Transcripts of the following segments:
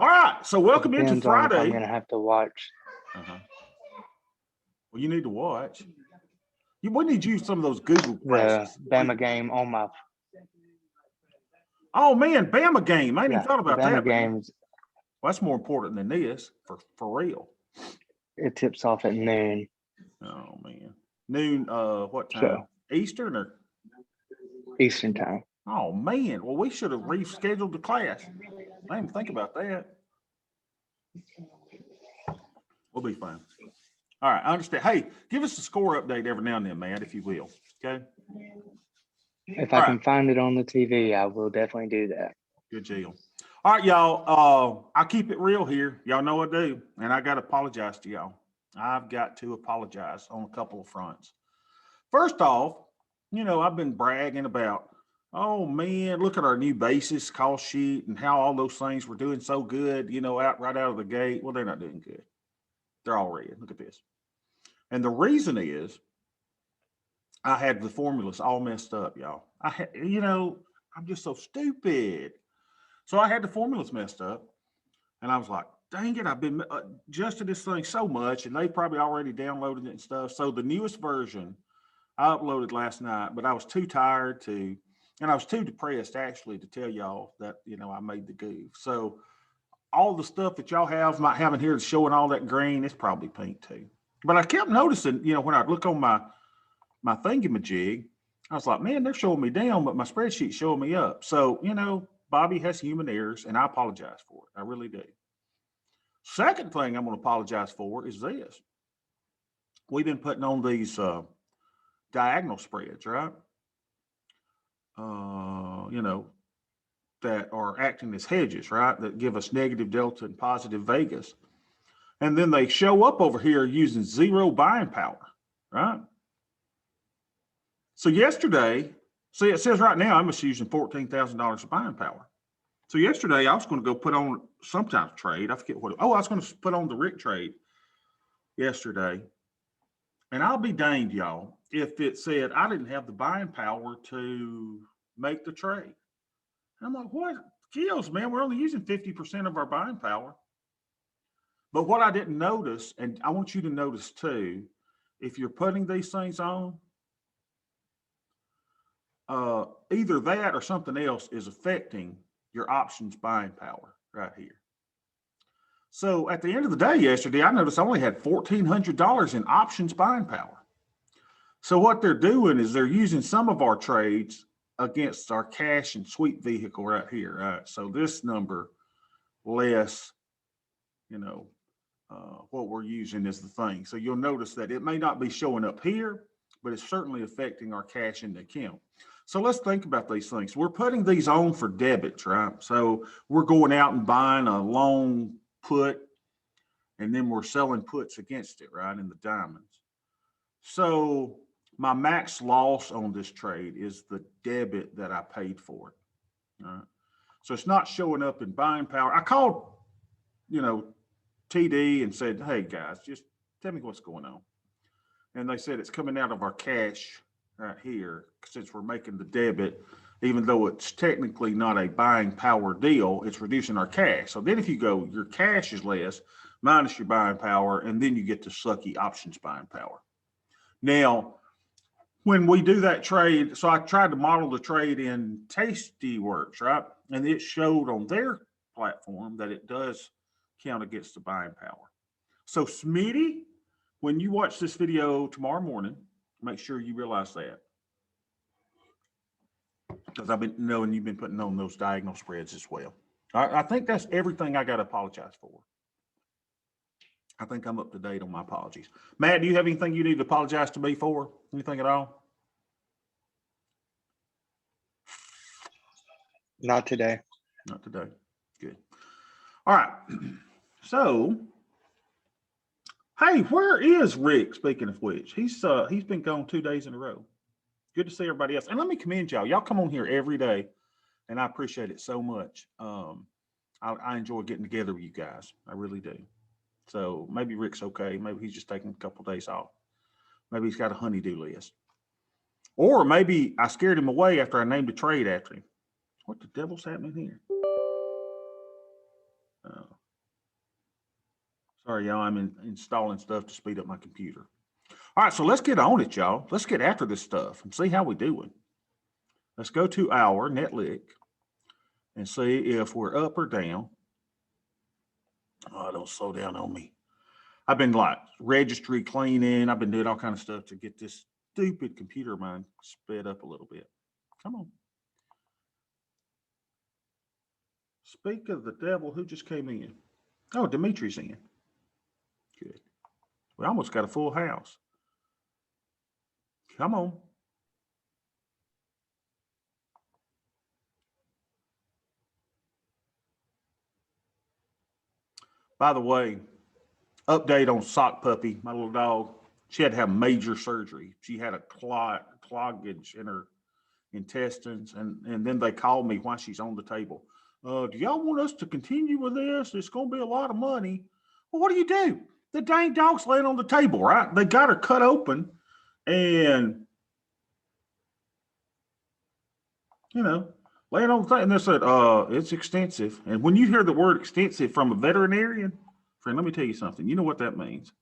All right, so welcome into Depends on if I'm Friday. gonna have to watch. Well, you need to watch. We need you some of those Google The classes. Bama game on my Oh man, Bama game. I ain't even thought the about Bama that. Man. games. Well, that's more important than this for real. It tips off at noon. Oh man, noon. What time? So Eastern or Eastern time. Oh man, well we should have rescheduled the class. I didn't think about that. We'll be fine. All right, I understand. Hey, give us a score update every now and then, Matt, if you will. Okay. If I can find it on the TV, I will definitely do that. Good deal. All right, y'all. I keep it real here. Y'all know I do, and I got to apologize to y'all. I've got to apologize on a couple of fronts. First off, I've been bragging about, oh man, look at our new basis cost sheet and how all those things were doing so good, right out of the gate. Well, they're not doing good. They're all red. Look at this. And the reason is I had the formulas all messed up, y'all. I'm just so stupid. So I had the formulas messed up. And I was like, dang it, I've been adjusting this thing so much, and they probably already downloaded it and stuff. So the newest version I uploaded last night, but I was too tired and I was too depressed actually to tell y'all that, I made the goof. So all the stuff that y'all might have in here showing all that green, it's probably pink too. But I kept noticing, when I look on my thingamajig, I was like, man, they're showing me down, but my spreadsheet's showing me up. So, Bobby has human errors, and I apologize for it. I really do. Second thing I'm going to apologize for is this. We've been putting on these diagonal spreads, right? That are acting as hedges, right? That give us negative delta and positive Vegas. And then they show up over here using zero buying power, right? So yesterday, see, it says right now I'm just using $14,000 of buying power. So yesterday I was going to go put on some type of trade. I forget what. I was going to put on the Rick trade yesterday. And I'll be danged, y'all, if it said I didn't have the buying power to make the trade. And I'm like, what? Kills, man. We're only using 50% of our buying power. But what I didn't notice, and I want you to notice too, if you're putting these things on, either that or something else is affecting your options buying power right here. So at the end of the day yesterday, I noticed I only had $1,400 in options buying power. So what they're doing is they're using some of our trades against our cash and sweep vehicle right here. Right? So this number less, what we're using is the thing. So you'll notice that it may not be showing up here, but it's certainly affecting our cash in the account. So let's think about these things. We're putting these on for debits, right? So we're going out and buying a long put, and then we're selling puts against it, right, in the diamonds. So my max loss on this trade is the debit that I paid for it. Right? So it's not showing up in buying power. I called, TD and said, hey guys, just tell me what's going on. And they said it's coming out of our cash right here, since we're making the debit, even though it's technically not a buying power deal, it's reducing our cash. So then if you go, your cash is less minus your buying power, and then you get to sucky options buying power. Now, when we do that trade, so I tried to model the trade in Tastyworks, right? And it showed on their platform that it does count against the buying power. So Smitty, when you watch this video tomorrow morning, make sure you realize that. Because I've been knowing you've been putting on those diagonal spreads as well. I think that's everything I got to apologize for. I think I'm up to date on my apologies. Matt, do you have anything you need to apologize to me for? Anything at all? Not today. Not today. Good. All right. So, hey, where is Rick? Speaking of which, he's been gone 2 days in a row. Good to see everybody else. And let me commend y'all. Y'all come on here every day, and I appreciate it so much. I enjoy getting together with you guys. I really do. So maybe Rick's okay. Maybe he's just taking a couple of days off. Maybe he's got a honey-do list. Or maybe I scared him away after I named a trade after him. What the devil's happening here? Sorry, y'all, I'm installing stuff to speed up my computer. All right, so let's get on it, y'all. Let's get after this stuff and see how we're doing. Let's go to our Netlick and see if we're up or down. Oh, don't slow down on me. I've been like registry cleaning. I've been doing all kind of stuff to get this stupid computer of mine sped up a little bit. Come on. Speak of the devil, who just came in? Oh, Dimitri's in. Good. We almost got a full house. Come on. By the way, update on Sock Puppy, my little dog. She had to have major surgery. She had a cloggage in her intestines, and then they called me while she's on the table. Do y'all want us to continue with this? It's going to be a lot of money. Well, what do? The dang dog's laying on the table, right? They got her cut open, and laying on the thing. And they said, it's extensive. And when you hear the word extensive from a veterinarian, friend, let me tell you something. You know what that means.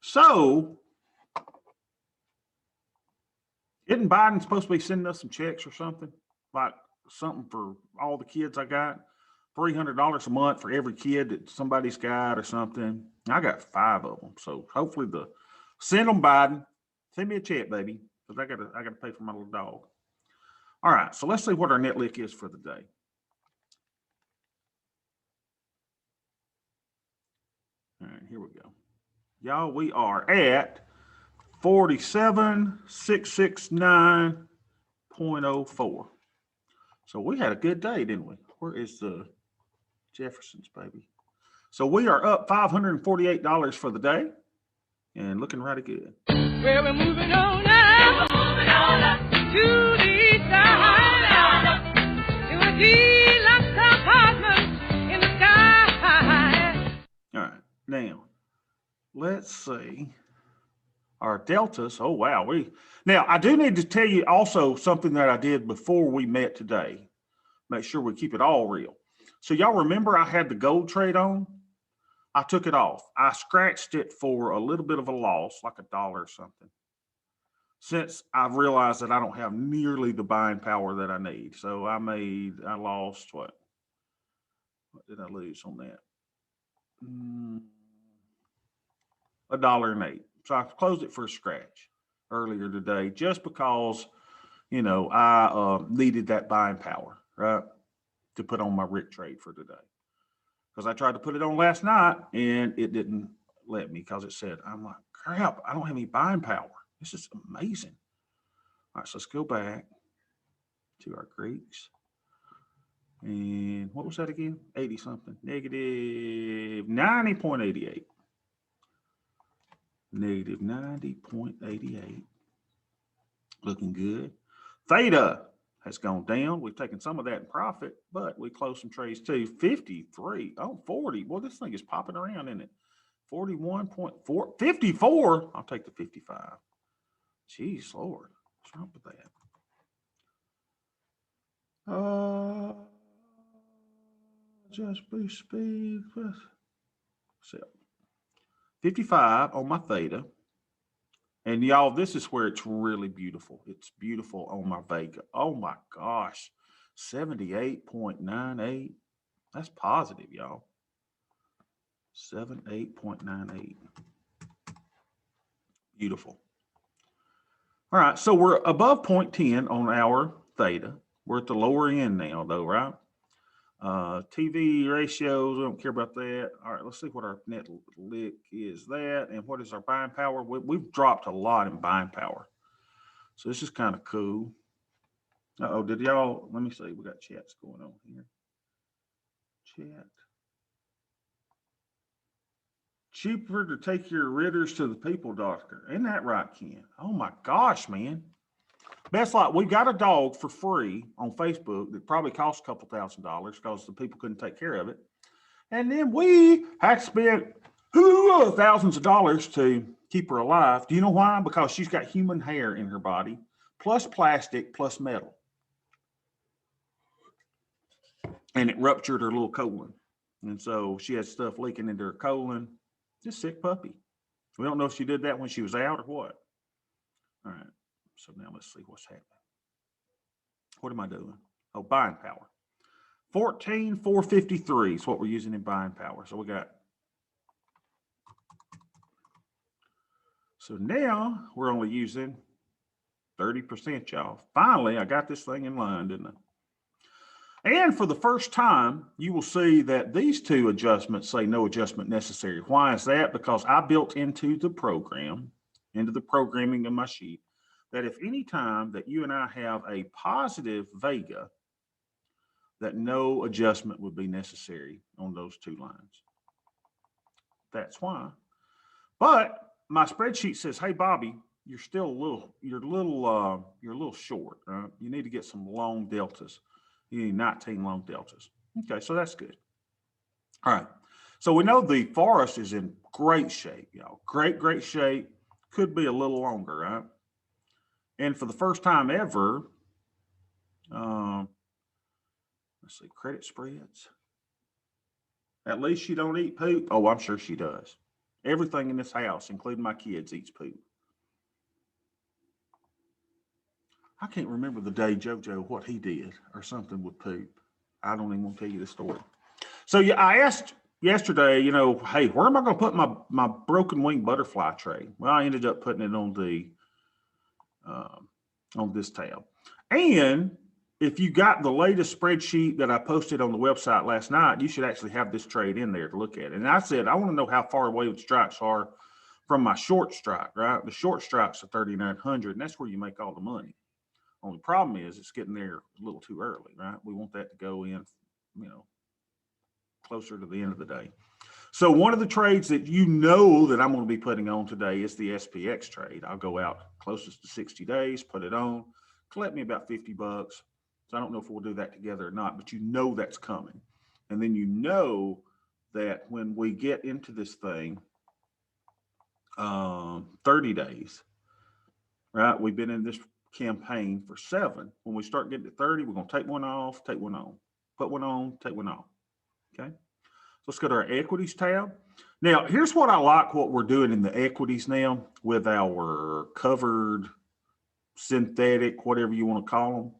So, isn't Biden supposed to be sending us some checks or something? Like something for all the kids I got? $300 a month for every kid that somebody's got or something. I got 5 of them. So hopefully send them, Biden. Send me a check, baby, because I gotta pay for my little dog. All right, so let's see what our Netlick is for the day. All right, here we go. Y'all, we are at 47,669.04. So we had a good day, didn't we? Where is the Jefferson's, baby? So we are up $548 for the day and looking right good. Well, we're moving on now. We're moving on up to the east side. To a deluxe apartment in the sky. All right, now let's see our deltas. Oh wow, now I do need to tell you also something that I did before we met today. Make sure we keep it all real. So y'all remember I had the gold trade on? I took it off. I scratched it for a little bit of a loss, like $1 or something. Since I've realized that I don't have nearly the buying power that I need. So I lost what? What did I lose on that? $1.08. So I closed it for a scratch earlier today just because, I needed that buying power, right? To put on my Rick trade for today. Because I tried to put it on last night and it didn't let me because it said, I'm like, crap, I don't have any buying power. This is amazing. All right, so let's go back to our Greeks. And what was that again? 80 something. Negative 90.88. Negative 90.88. Looking good. Theta has gone down. We've taken some of that in profit, but we closed some trades too. 53. Oh, 40. Well, this thing is popping around, isn't it? 41.4. 54. I'll take the 55. Jeez, Lord. What's wrong with that? Just boost speed. So 55 on my Theta. And y'all, this is where it's really beautiful. It's beautiful on my Vega. Oh my gosh. 78.98. That's positive, y'all. 78.98. Beautiful. All right, so we're above 0.10 on our Theta. We're at the lower end now, though, right? TV ratios, we don't care about that. All right, let's see what our net lick is that, and what is our buying power. We've dropped a lot in buying power. So this is kind of cool. Uh-oh, did y'all, let me see, we got chats going on here. Chat. Cheaper to take your Ritters to the people doctor. Isn't that right, Ken? Oh my gosh, man. Best like we got a dog for free on Facebook that probably cost a couple $1,000s because the people couldn't take care of it. And then we had to spend thousands of dollars to keep her alive. Do you know why? Because she's got human hair in her body, plus plastic, plus metal. And it ruptured her little colon. And so she had stuff leaking into her colon. Just sick puppy. We don't know if she did that when she was out or what. All right. So now let's see what's happening. What am I doing? Oh, buying power. 14,453 is what we're using in buying power. So we got. So now we're only using 30%, y'all. Finally, I got this thing in line, didn't I? And for the first time, you will see that these two adjustments say no adjustment necessary. Why is that? Because I built into the program, into the programming of my sheet, that if any time that you and I have a positive vega, that no adjustment would be necessary on those two lines. That's why. But my spreadsheet says, hey, Bobby, you're still a little short. Right? You need to get some long deltas. You need 19 long deltas. Okay, so that's good. All right. So we know the forest is in great shape, y'all. Great shape. Could be a little longer, right? And for the first time ever, let's see, credit spreads. At least she don't eat poop. Oh, I'm sure she does. Everything in this house, including my kids, eats poop. I can't remember the day JoJo, what he did or something with poop. I don't even want to tell you the story. So yeah, I asked yesterday, you know, hey, where am I going to put my broken wing butterfly tray? Well, I ended up putting it on the on this tab. And if you got the latest spreadsheet that I posted on the website last night, you should actually have this trade in there to look at. And I said, I want to know how far away the strikes are from my short strike, right? The short strikes are 3,900, and that's where you make all the money. Only problem is it's getting there a little too early, right? We want that to go in, you know, closer to the end of the day. So one of the trades that you know that I'm going to be putting on today is the SPX trade. I'll go out closest to 60 days, put it on, collect me about $50. So I don't know if we'll do that together or not, but you know that's coming. And then you know that when we get into this thing, 30 days, right? We've been in this campaign for 7. When we start getting to 30, we're going to take one off, take one on, put one on, take one off. Okay. So let's go to our equities tab. Now, here's what I like what we're doing in the equities now with our covered, synthetic, whatever you want to call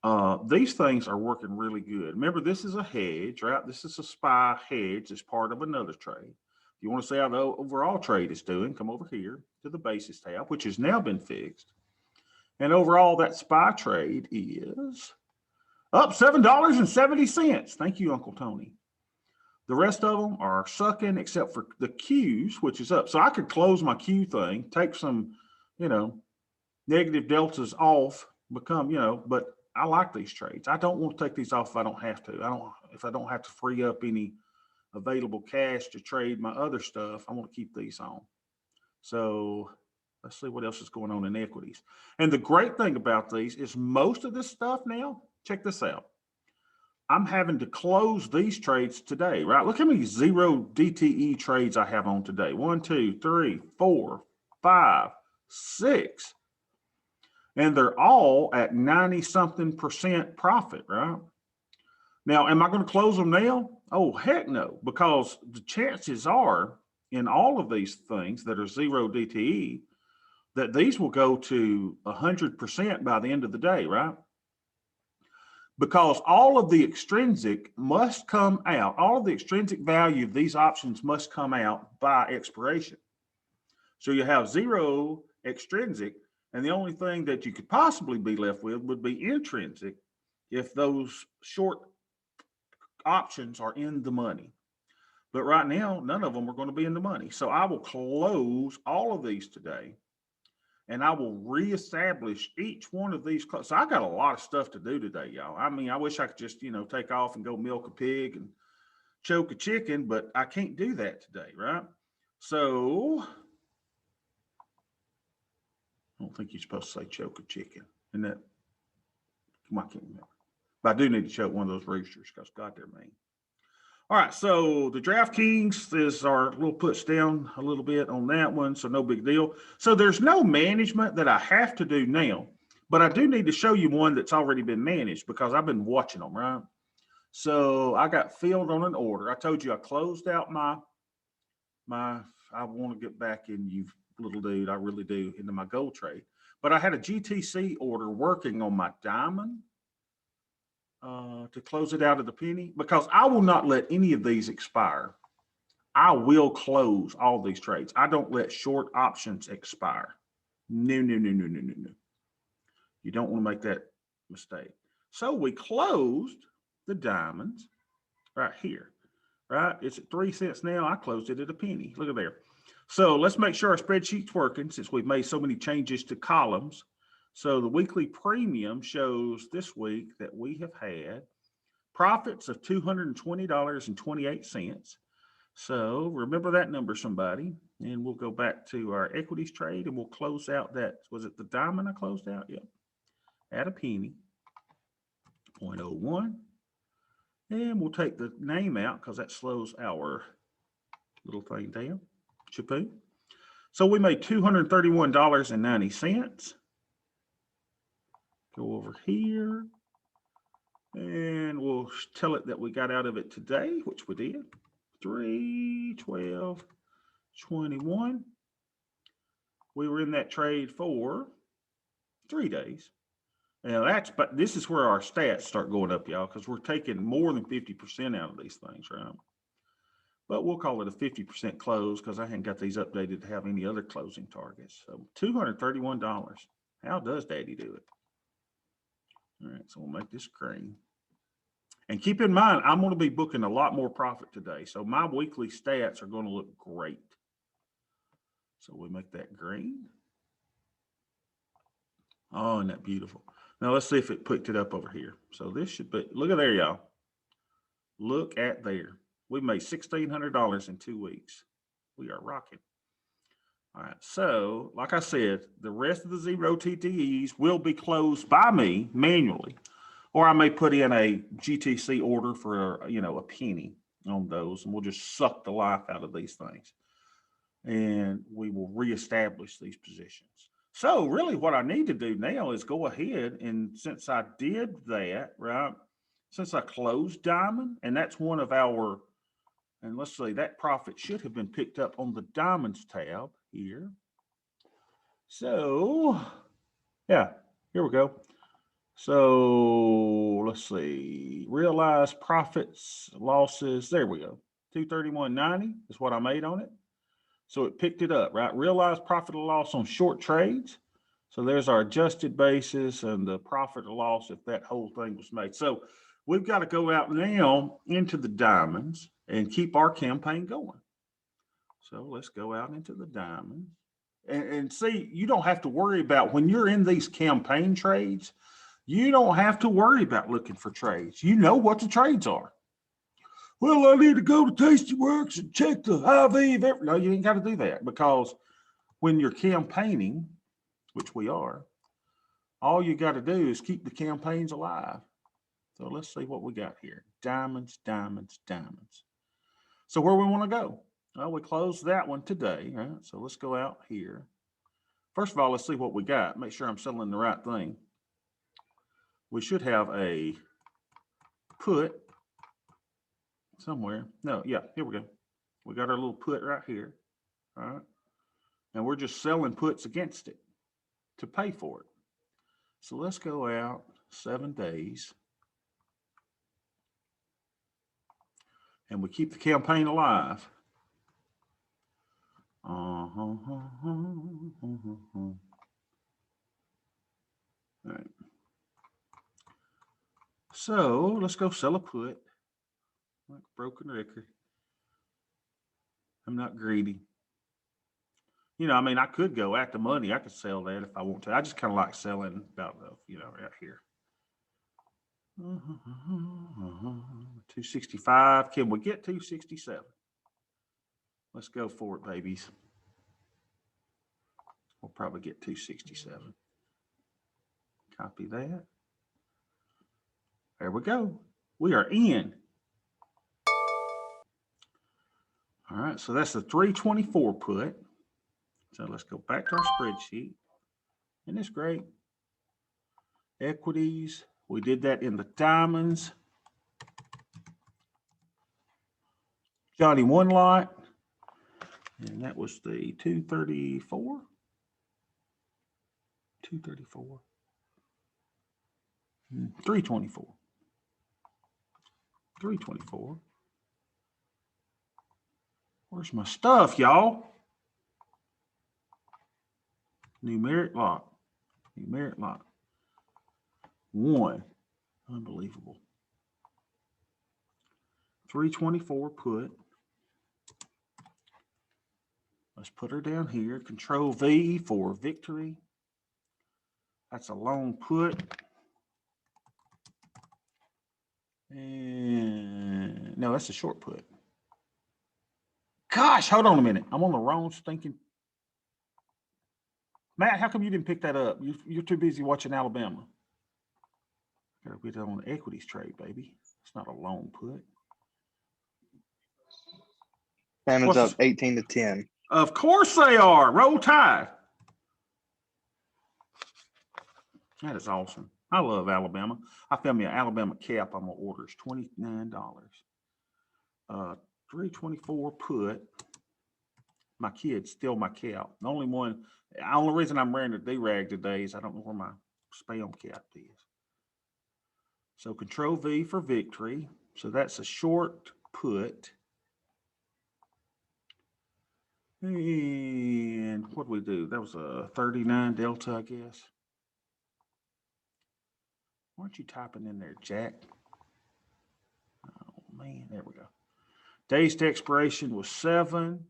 them. These things are working really good. Remember, this is a hedge, right? This is a SPY hedge. It's part of another trade. If you want to see how the overall trade is doing, come over here to the basis tab, which has now been fixed. And overall, that SPY trade is up $7.70. Thank you, Uncle Tony. The rest of them are sucking except for the Qs, which is up. So I could close my Q thing, take some, you know, negative deltas off, become, you know, but I like these trades. I don't want to take these off if I don't have to. If I don't have to free up any available cash to trade my other stuff, I want to keep these on. So let's see what else is going on in equities. And the great thing about these is most of this stuff now, check this out. I'm having to close these trades today, right? Look how many 0 DTE trades I have on today. 1, 2, 3, 4, 5, 6. And they're all at 90-something% profit, right? Now, am I going to close them now? Oh, heck no, because the chances are in all of these things that are 0 DTE that these will go to 100% by the end of the day, right? Because all of the extrinsic must come out. All of the extrinsic value of these options must come out by expiration. So you have 0 extrinsic, and the only thing that you could possibly be left with would be intrinsic if those short options are in the money. But right now, none of them are going to be in the money. So I will close all of these today. And I will reestablish each one of these. So I got a lot of stuff to do today, y'all. I mean, I wish I could just, you know, take off and go milk a pig and choke a chicken, but I can't do that today, right? So I don't think you're supposed to say choke a chicken. Isn't that? I can't remember. But I do need to choke one of those roosters because God, they're mean. All right, so the DraftKings is our little puts down a little bit on that one, so no big deal. So there's no management that I have to do now, but I do need to show you one that's already been managed because I've been watching them, right? So I got filled on an order. I told you I closed out my, I want to get back in, you little dude, I really do, into my gold trade. But I had a GTC order working on my diamond to close it out of the penny, because I will not let any of these expire. I will close all these trades. I don't let short options expire. No, no, no, no, no, no, no. You don't want to make that mistake. So we closed the diamonds right here, right? It's at 3 cents now. I closed it at a penny. Look at there. So let's make sure our spreadsheet's working, since we've made so many changes to columns. So the weekly premium shows this week that we have had profits of $220.28. So remember that number, somebody, and we'll go back to our equities trade and we'll close out that. Was it the diamond I closed out? Yep. At a penny, 0.01. And we'll take the name out because that slows our little thing down. Chapoo. So we made $231.90. Go over here and we'll tell it that we got out of it today, which we did. 3/12/21. We were in that trade for 3 days. Now but this is where our stats start going up, y'all, because we're taking more than 50% out of these things, right? But we'll call it a 50% close because I hadn't got these updated to have any other closing targets. So $231. How does Daddy do it? All right, so we'll make this green. And keep in mind, I'm going to be booking a lot more profit today. So my weekly stats are going to look great. So we make that green. Oh, isn't that beautiful? Now let's see if it picked it up over here. So this should be, look at there, y'all. Look at there. We made $1,600 in 2 weeks. We are rocking. All right. So like I said, the rest of the zero TTEs will be closed by me manually, or I may put in a GTC order for, a penny on those, and we'll just suck the life out of these things. And we will reestablish these positions. So really what I need to do now is go ahead, and since I did that, right, since I closed diamond, and that's one of our, and let's see, that profit should have been picked up on the diamonds tab here. So yeah, here we go. So let's see, realized profits, losses, there we go. 231.90 is what I made on it. So it picked it up, right? Realized profit or loss on short trades. So there's our adjusted basis and the profit or loss if that whole thing was made. So we've got to go out now into the diamonds and keep our campaign going. So let's go out into the diamonds and see, you don't have to worry about, when you're in these campaign trades, you don't have to worry about looking for trades. You know what the trades are. Well, I need to go to Tastyworks and check the IV. No, you ain't got to do that, because when you're campaigning, which we are, all you got to do is keep the campaigns alive. So let's see what we got here. Diamonds, diamonds, diamonds. So where we want to go? Well, we closed that one today, right? So let's go out here. First of all, let's see what we got. Make sure I'm selling the right thing. We should have a put somewhere. No, yeah, here we go. We got our little put right here. All right. And we're just selling puts against it to pay for it. So let's go out 7 days. And we keep the campaign alive. All right. So let's go sell a put. Like broken record. I'm not greedy. I mean, I could go at the money. I could sell that if I want to. I just kind of like selling about, right here. 265. Can we get 267? Let's go for it, babies. We'll probably get 267. Copy that. There we go. We are in. All right, so that's the 324 put. So let's go back to our spreadsheet. Isn't this great? Equities. We did that in the diamonds. Johnny one lot. And that was the 234. 234. 324. 324. Where's my stuff, y'all? Numeric lock. Numeric lock. 1. Unbelievable. 324 put. Let's put her down here. Control V for victory. That's a long put. And no, that's a short put. Gosh, hold on a minute. I'm on the wrong stinking. Matt, how come you didn't pick that up? You're too busy watching Alabama. Gotta put that on the equities trade, baby. It's not a long put. Bama's up 18-10. Of course they are. Roll Tide. That is awesome. I love Alabama. I found me an Alabama cap on my orders, $29. 324 put. My kids steal my cap. The only reason I'm wearing a do-rag today is I don't know where my spam cap is. So Control V for victory. So that's a short put. And what do we do? That was a 39 delta, I guess. Why aren't you typing in there, Jack? Oh, man, there we go. Days to expiration was 7.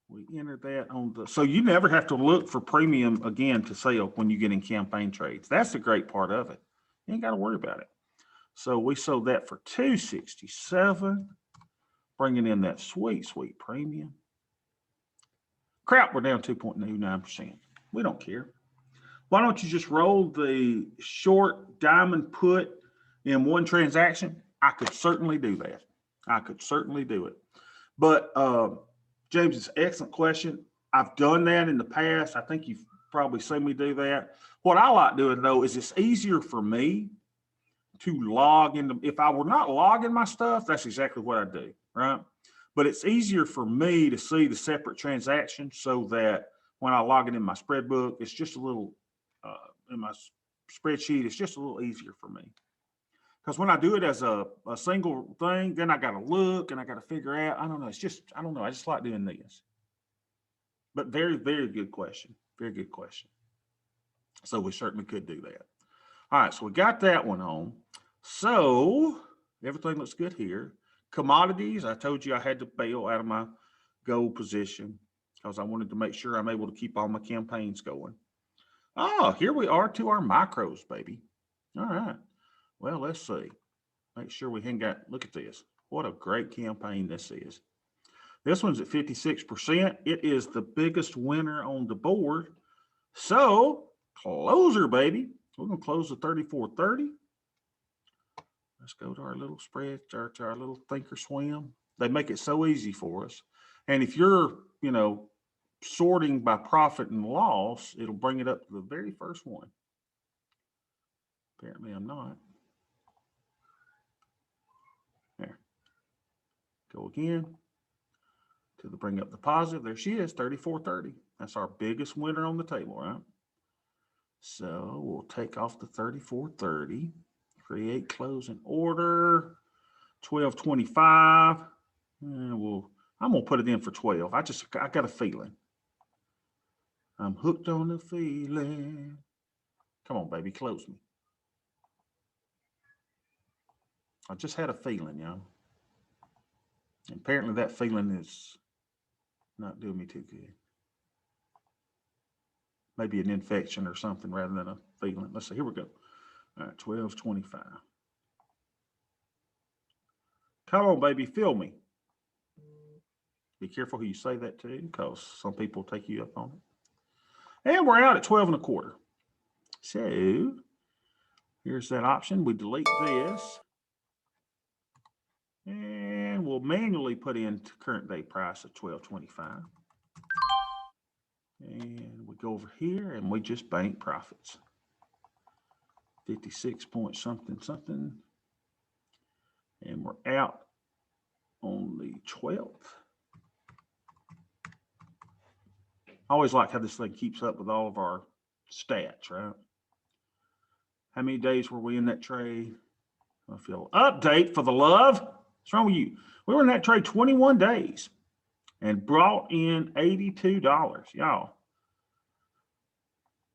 We entered that on the, so you never have to look for premium again to sell when you get in campaign trades. That's the great part of it. You ain't got to worry about it. So we sold that for $267, bringing in that sweet, sweet premium. Crap, we're down 2.29%. We don't care. Why don't you just roll the short diamond put in one transaction? I could certainly do that. I could certainly do it. But James, it's an excellent question. I've done that in the past. I think you've probably seen me do that. What I like doing, though, is it's easier for me to log into. If I were not logging my stuff, that's exactly what I do, right? But it's easier for me to see the separate transactions so that when I log it in my spread book, it's just a little, in my spreadsheet, it's just a little easier for me. Because when I do it as a single thing, then I got to look and I got to figure out, I don't know. It's just, I don't know. I just like doing this. But very, very good question. Very good question. So we certainly could do that. All right. So we got that one on. So everything looks good here. Commodities, I told you I had to bail out of my gold position because I wanted to make sure I'm able to keep all my campaigns going. Oh, here we are to our micros, baby. All right. Well, let's see. Make sure we hang out. Look at this. What a great campaign this is. This one's at 56%. It is the biggest winner on the board. So, closer, baby. We're going to close the 34.30. Let's go to our little spread, to our little Thinkorswim. They make it so easy for us. And if you're, sorting by profit and loss, it'll bring it up to the very first one. Apparently, I'm not. There. Go again to the bring up the positive. There she is, 34.30. That's our biggest winner on the table, right? So we'll take off the 34.30. Create closing order, 12.25. And I'm gonna put it in for 12. I got a feeling. I'm hooked on the feeling. Come on, baby, close me. I just had a feeling, y'all. Apparently that feeling is not doing me too good. Maybe an infection or something rather than a feeling. Let's see, here we go. All right, 12.25. Come on, baby, feel me. Be careful who you say that to, because some people take you up on it. And we're out at 12.25. So here's that option. We delete this. And we'll manually put in current day price of 12.25. And we go over here and we just bank profits. 56 point something something. And we're out on the 12th. I always like how this thing keeps up with all of our stats, right? How many days were we in that trade? I feel update for the love. What's wrong with you? We were in that trade 21 days and brought in $82. Y'all,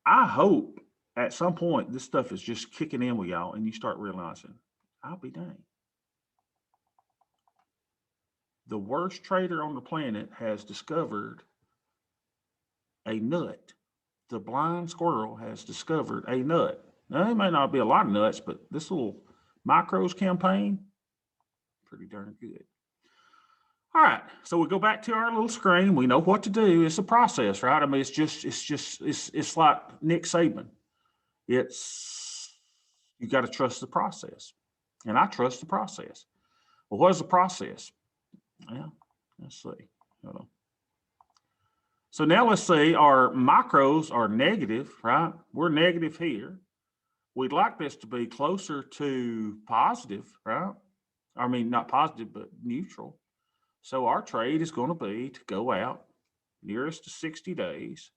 I hope at some point this stuff is just kicking in with y'all and you start realizing, I'll be dang. The worst trader on the planet has discovered a nut. The blind squirrel has discovered a nut. Now, there may not be a lot of nuts, but this little micros campaign, pretty darn good. All right, so we go back to our little screen. We know what to do. It's a process, right? I mean, it's like Nick Saban. It's, you got to trust the process. And I trust the process. Well, what is the process? Well, let's see. Hold on. So now let's say our macros are negative, right? We're negative here. We'd like this to be closer to positive, right? I mean, not positive, but neutral. So our trade is going to be to go out nearest to 60 days.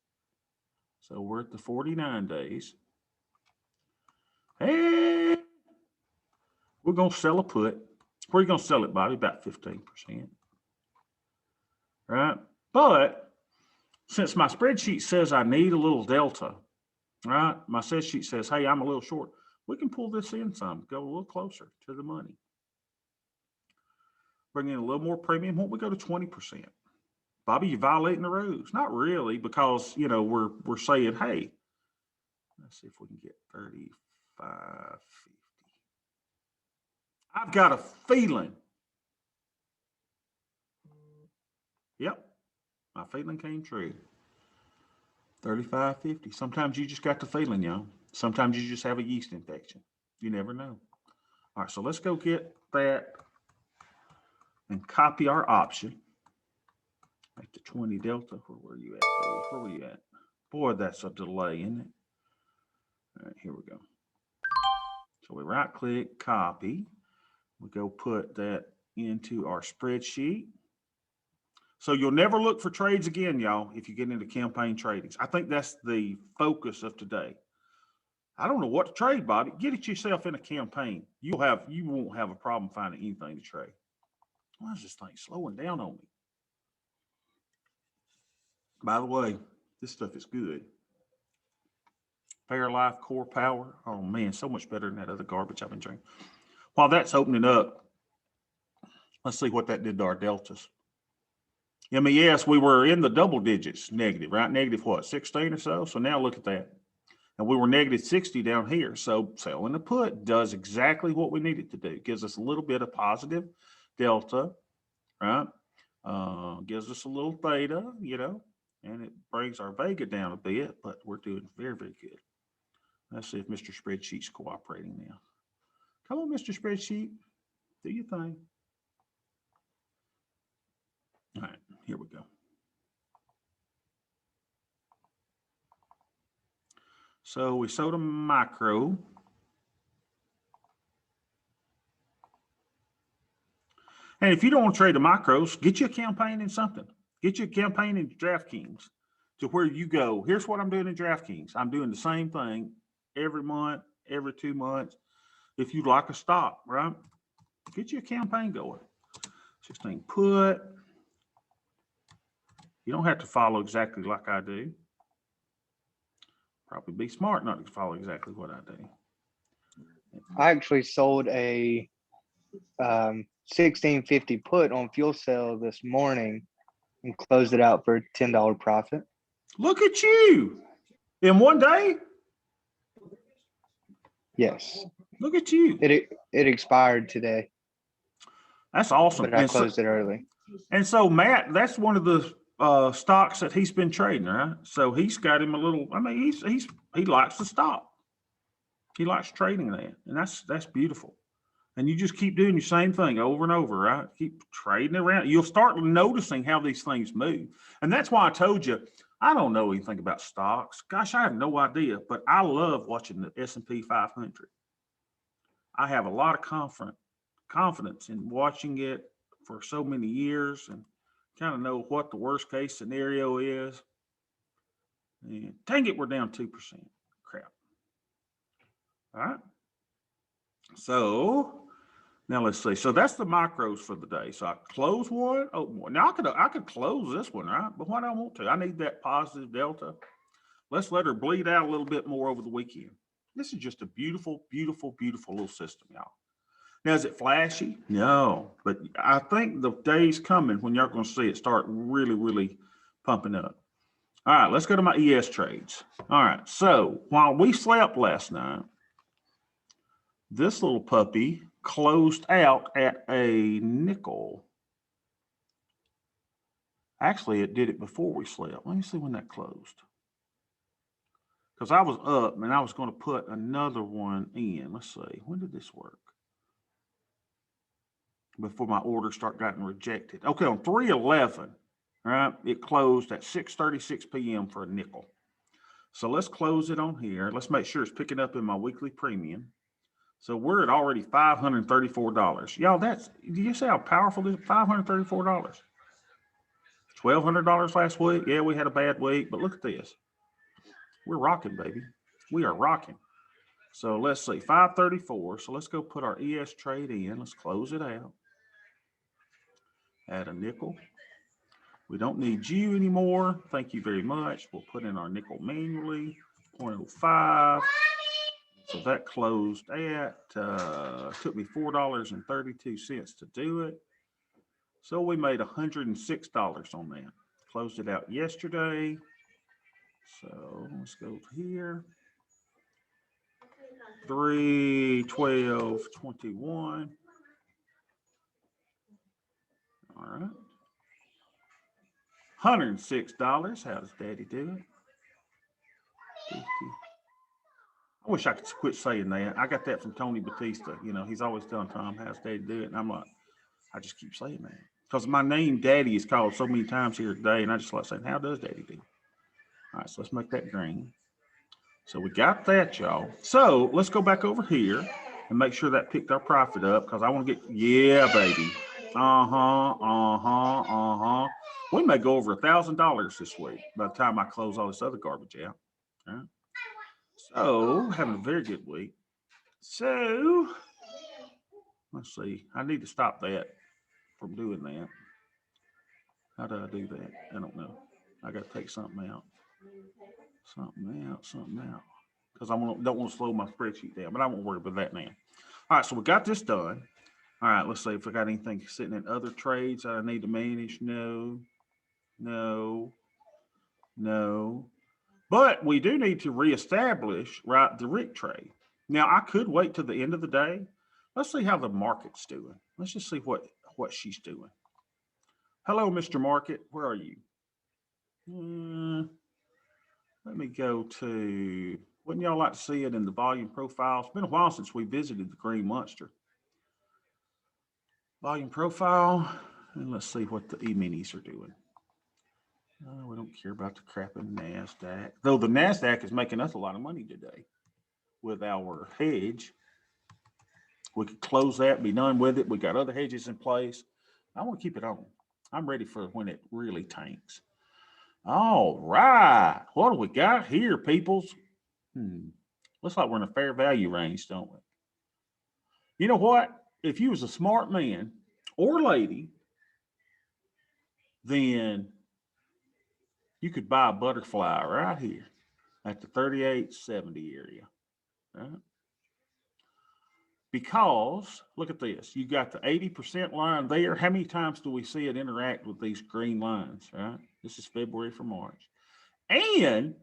So we're at the 49 days. And we're going to sell a put. Where are you going to sell it, Bobby? About 15%. Right? But since my spreadsheet says I need a little delta, right? My spreadsheet says, hey, I'm a little short. We can pull this in some, go a little closer to the money. Bring in a little more premium. Won't we go to 20%? Bobby, you're violating the rules. Not really, because, you know, we're saying, hey, let's see if we can get 35.50. I've got a feeling. Yep. My feeling came true. 35.50. Sometimes you just got the feeling, y'all. Sometimes you just have a yeast infection. You never know. All right, so let's go get that and copy our option. Make the 20 delta. Where were you at? Where were you at? Boy, that's a delay, isn't it? All right, here we go. So we right click, copy. We go put that into our spreadsheet. So you'll never look for trades again, y'all, if you get into campaign tradings. I think that's the focus of today. I don't know what to trade, Bobby. Get it yourself in a campaign. You won't have a problem finding anything to trade. Why is this thing slowing down on me? By the way, this stuff is good. Fairlife Core Power. Oh man, so much better than that other garbage I've been drinking. While that's opening up, let's see what that did to our deltas. I mean, yes, we were in the double digits negative, right? Negative what, 16 or so? So now look at that. And we were negative 60 down here. So selling the put does exactly what we need it to do. It gives us a little bit of positive delta, right? Gives us a little theta, you know, and it brings our Vega down a bit, but we're doing very, very good. Let's see if Mr. Spreadsheet's cooperating now. Come on, Mr. Spreadsheet, do your thing. All right, here we go. So we sold a micro. And if you don't want to trade the micros, get you a campaign in something. Get you a campaign in DraftKings to where you go, here's what I'm doing in DraftKings. I'm doing the same thing every month, every 2 months. If you'd like a stock, right? Get you a campaign going. 16 put. You don't have to follow exactly like I do. Probably be smart not to follow exactly what I do. I actually sold a 1650 put on Fuel Cell this morning and closed it out for a $10 profit. Look at you. In one day? Yes. Look at you. It expired today. That's awesome. But I closed it early. And so Matt, that's one of the stocks that he's been trading, right? So he's got him a little, I mean, he likes the stock. He likes trading that. And that's beautiful. And you just keep doing the same thing over and over, right? Keep trading around. You'll start noticing how these things move. And that's why I told you, I don't know anything about stocks. Gosh, I have no idea, but I love watching the S&P 500. I have a lot of confidence in watching it for so many years and kind of know what the worst case scenario is. And dang it, we're down 2%. Crap. All right. So now let's see. So that's the micros for the day. So I close one, open one. Now I could close this one, right? But why do I want to? I need that positive delta. Let's let her bleed out a little bit more over the weekend. This is just a beautiful, beautiful, beautiful little system, y'all. Now, is it flashy? No, but I think the day's coming when y'all going to see it start really, really pumping up. All right, let's go to my ES trades. All right, so while we slept last night, this little puppy closed out at a nickel. Actually, it did it before we slept. Let me see when that closed. Because I was up and I was going to put another one in. Let's see, when did this work? Before my order start getting rejected. Okay, on 3/11, right? It closed at 6:36 p.m. for a nickel. So let's close it on here. Let's make sure it's picking up in my weekly premium. So we're at already $534. Y'all, do you see how powerful this is? $534. $1,200 last week. Yeah, we had a bad week, but look at this. We're rocking, baby. We are rocking. So let's see, 534. So let's go put our ES trade in. Let's close it out. Add a nickel. We don't need you anymore. Thank you very much. We'll put in our nickel manually, 0.05. So that closed at, took me $4.32 to do it. So we made $106 on that. Closed it out yesterday. So let's go here. 3/12/21. All right. $106. How does Daddy do it? 50. I wish I could quit saying that. I got that from Tony Batista. You know, he's always telling Tom, how's Daddy do it? And I'm like, I just keep saying that. Because my name, Daddy, is called so many times here today. And I just like saying, how does Daddy do? All right, so let's make that green. So we got that, y'all. So let's go back over here and make sure that picked our profit up because I want to get, yeah, baby. We may go over $1,000 this week by the time I close all this other garbage out. All right. So having a very good week. So let's see. I need to stop that from doing that. How do I do that? I don't know. I got to take something out. Something out. Because I don't want to slow my spreadsheet down, but I won't worry about that now. All right, so we got this done. All right, let's see if I got anything sitting in other trades that I need to manage. No. But we do need to reestablish, right, the RIC trade. Now, I could wait till the end of the day. Let's see how the market's doing. Let's just see what she's doing. Hello, Mr. Market. Where are you? Let me go to, wouldn't y'all like to see it in the volume profile? It's been a while since we visited the Green Monster. Volume profile, and let's see what the E-minis are doing. We don't care about the crap in NASDAQ, though the NASDAQ is making us a lot of money today with our hedge. We could close that, be done with it. We got other hedges in place. I want to keep it on. I'm ready for when it really tanks. All right. What do we got here, peoples? Looks like we're in a fair value range, don't we? You know what? If you was a smart man or lady, then you could buy a butterfly right here at the 38.70 area. Right? Because, look at this. You got the 80% line there. How many times do we see it interact with these green lines, right? This is February for March. And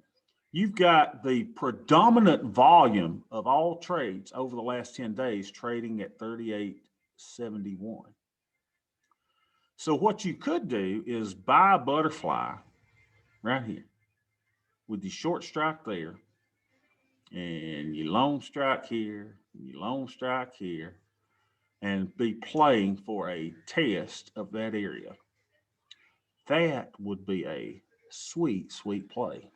you've got the predominant volume of all trades over the last 10 days trading at 38.71. So what you could do is buy a butterfly right here with the short strike there, and you long strike here, and you long strike here, and be playing for a test of that area. That would be a sweet, sweet play.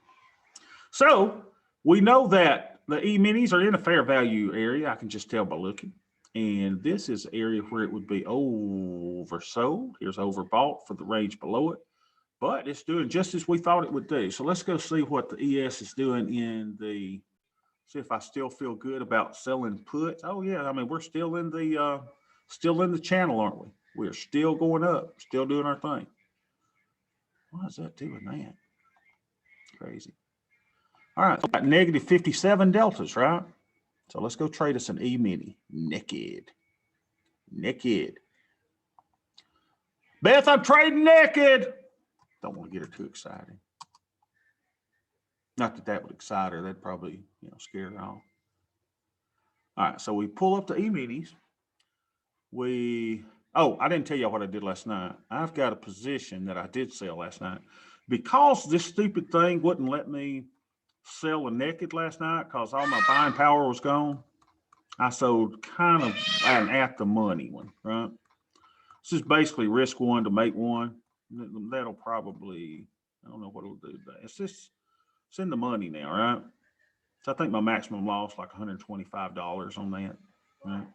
So we know that the E-minis are in a fair value area. I can just tell by looking. And this is the area where it would be oversold. Here's overbought for the range below it, but it's doing just as we thought it would do. So let's go see what the ES is doing in the, see if I still feel good about selling puts. Oh yeah, I mean, we're still in the channel, aren't we? We're still going up, still doing our thing. What is that doing that? Crazy. All right, so got negative 57 deltas, right? So let's go trade us an E-mini. Naked. Beth, I'm trading naked. Don't want to get her too excited. Not that that would excite her. That'd probably, scare her off. All right, so we pull up the E-minis. I didn't tell you what I did last night. I've got a position that I did sell last night. Because this stupid thing wouldn't let me sell a naked last night because all my buying power was gone, I sold kind of an at the money one, right? This is basically risk one to make one. That'll probably, I don't know what it'll do today. It's in the money now, right? So I think my maximum loss like $125 on that, right?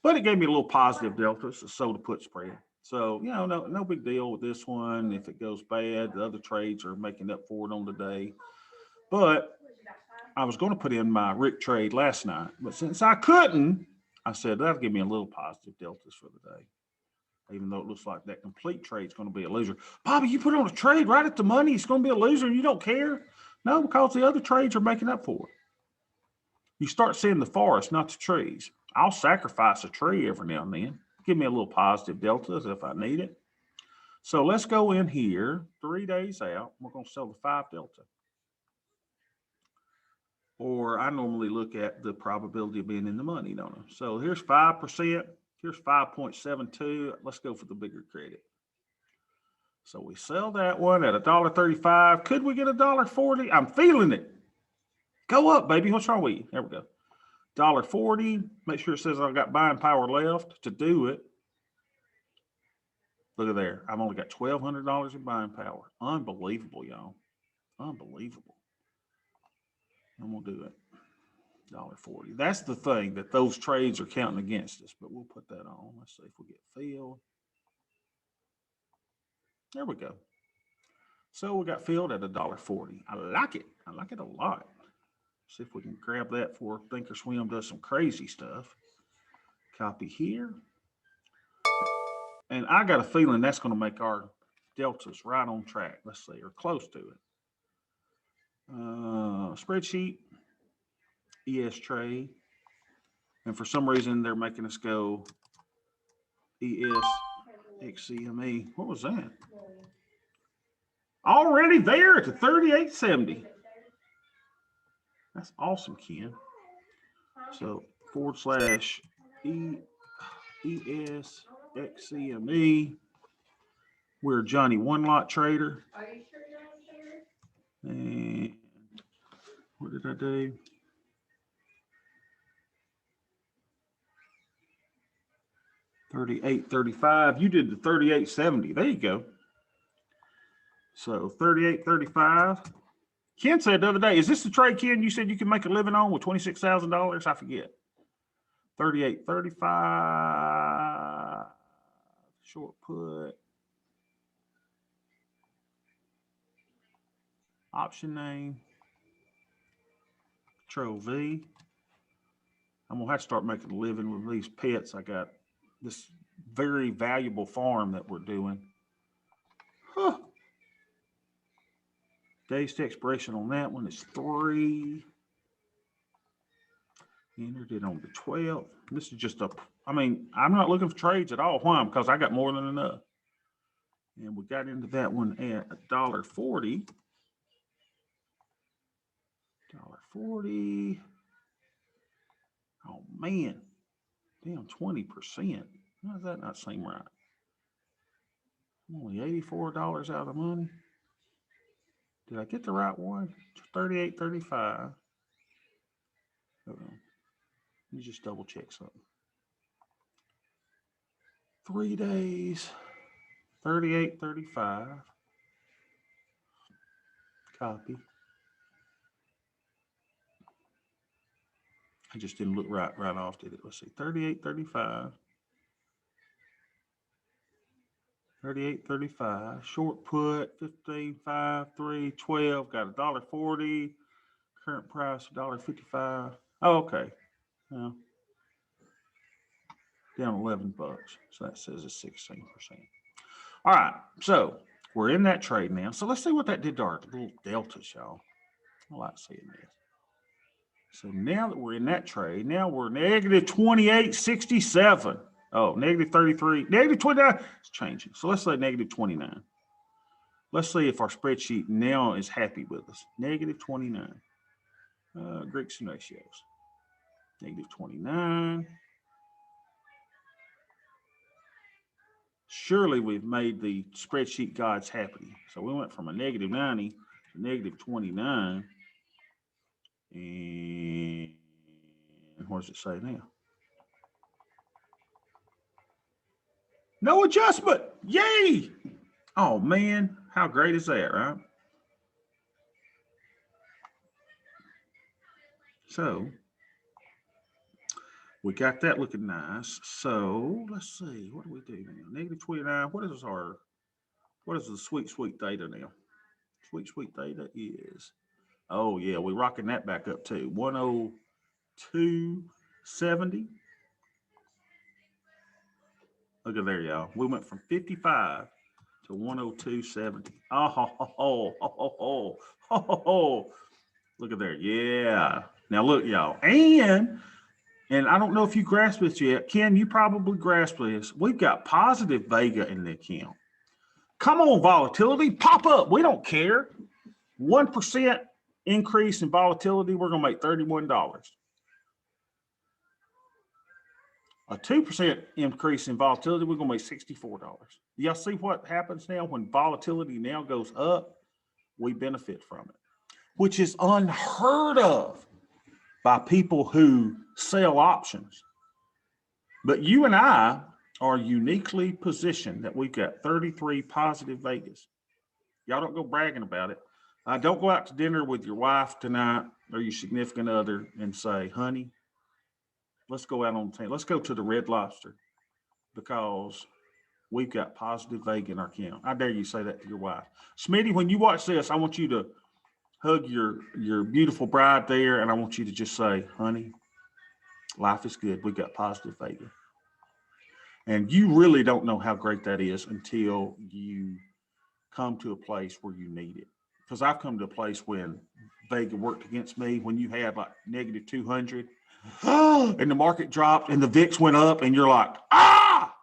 But it gave me a little positive delta, so sold a put spread. So, no big deal with this one. If it goes bad, the other trades are making up for it on the day. But I was going to put in my Rick trade last night, but since I couldn't, I said that'll give me a little positive deltas for the day. Even though it looks like that complete trade's going to be a loser. Bobby, you put on a trade right at the money, it's going to be a loser and you don't care? No, because the other trades are making up for it. You start seeing the forest, not the trees. I'll sacrifice a tree every now and then. Give me a little positive deltas if I need it. So let's go in here 3 days out. We're going to sell the 5 delta. Or I normally look at the probability of being in the money, don't I? So here's 5%. Here's 5.72. Let's go for the bigger credit. So we sell that one at $1.35. Could we get $1.40? I'm feeling it. Go up, baby. What's wrong with you? There we go. $1.40. Make sure it says I've got buying power left to do it. Look at there. I've only got $1,200 in buying power. Unbelievable, y'all. Unbelievable. I'm going to do it. $1.40. That's the thing, that those trades are counting against us, but we'll put that on. Let's see if we get filled. There we go. So we got filled at $1.40. I like it. I like it a lot. See if we can grab that before Thinkorswim does some crazy stuff. Copy here. And I got a feeling that's going to make our deltas right on track. Let's see, or close to it. Spreadsheet, ES trade. And for some reason, they're making us go ES XCME. What was that? Already there at the 38.70. That's awesome, Ken. So /ES XCME. We're Johnny One Lot Trader. And what did I do? $38.35. You did the 38.70. There you go. So 38.35. Ken said the other day, is this the trade, Ken, you said you can make a living on with $26,000? I forget. 38.35. Short put. Option name. Control V. I'm going to have to start making a living with these pets. I got this very valuable farm that we're doing. Huh. Days to expiration on that one is 3. Entered it on the 12th. This is just I'm not looking for trades at all. Why? Because I got more than enough. And we got into that one at $1.40. $1.40. Oh, man. Damn, 20%. How does that not seem right? I'm only $84 out of the money. Did I get the right one? 38.35. Hold on. Let me just double check something. 3 days. 38.35. Copy. I just didn't look right off, did it? Let's see, 38.35. 38.35. Short put 15.5, 3, 12. Got $1.40. Current price $1.55. Oh, okay. Well, down $11. So that says it's 16%. All right. So we're in that trade now. So let's see what that did to our little deltas, y'all. I like seeing this. So now that we're in that trade, now we're negative 28.67. Oh, negative 33, negative 29. It's changing. So let's say negative 29. Let's see if our spreadsheet now is happy with us. Negative 29. Greeks and ratios. Negative 29. Surely we've made the spreadsheet gods happy. So we went from a negative 90 to negative 29. And what does it say now? No adjustment. Yay. Oh, man. How great is that, right? So we got that looking nice. So let's see. What do we do now? Negative 29. What is the sweet theta now? Sweet theta is, oh, yeah, we're rocking that back up too. 102.70. Look at there, y'all. We went from 55 to 102.70. Oh. Look at there. Yeah. Now look, y'all. And I don't know if you grasp this yet. Ken, you probably grasp this. We've got positive Vega in the account. Come on, volatility. Pop up. We don't care. 1% increase in volatility, we're going to make $31. A 2% increase in volatility, we're going to make $64. Y'all see what happens now when volatility now goes up? We benefit from it, which is unheard of by people who sell options. But you and I are uniquely positioned that we've got 33 positive Vegas. Y'all don't go bragging about it. Don't go out to dinner with your wife tonight or your significant other and say, honey, let's go out on the team. Let's go to the Red Lobster because we've got positive Vega in our account. I dare you say that to your wife. Smitty, when you watch this, I want you to hug your beautiful bride there, and I want you to just say, honey, life is good. We've got positive Vega. And you really don't know how great that is until you come to a place where you need it. Because I've come to a place when Vega worked against me, when you had like negative 200, and the market dropped and the VIX went up, and you're like, ah!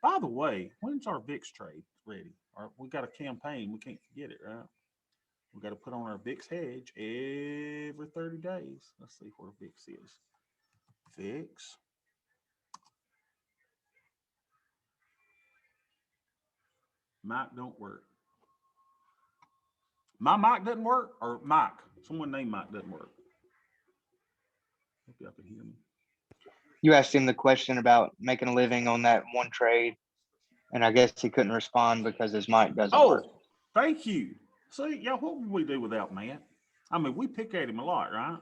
By the way, when's our VIX trade ready? We got a campaign. We can't forget it, right? We got to put on our VIX hedge every 30 days. Let's see where VIX is. VIX. Mic don't work. My mic doesn't work, or Mike? Someone named Mike doesn't work. Hope y'all can hear me. You asked him the question about making a living on that one trade, and I guess he couldn't respond because his mic doesn't work. Oh, thank you. See, y'all, what would we do without Matt? I mean, we pick at him a lot, right?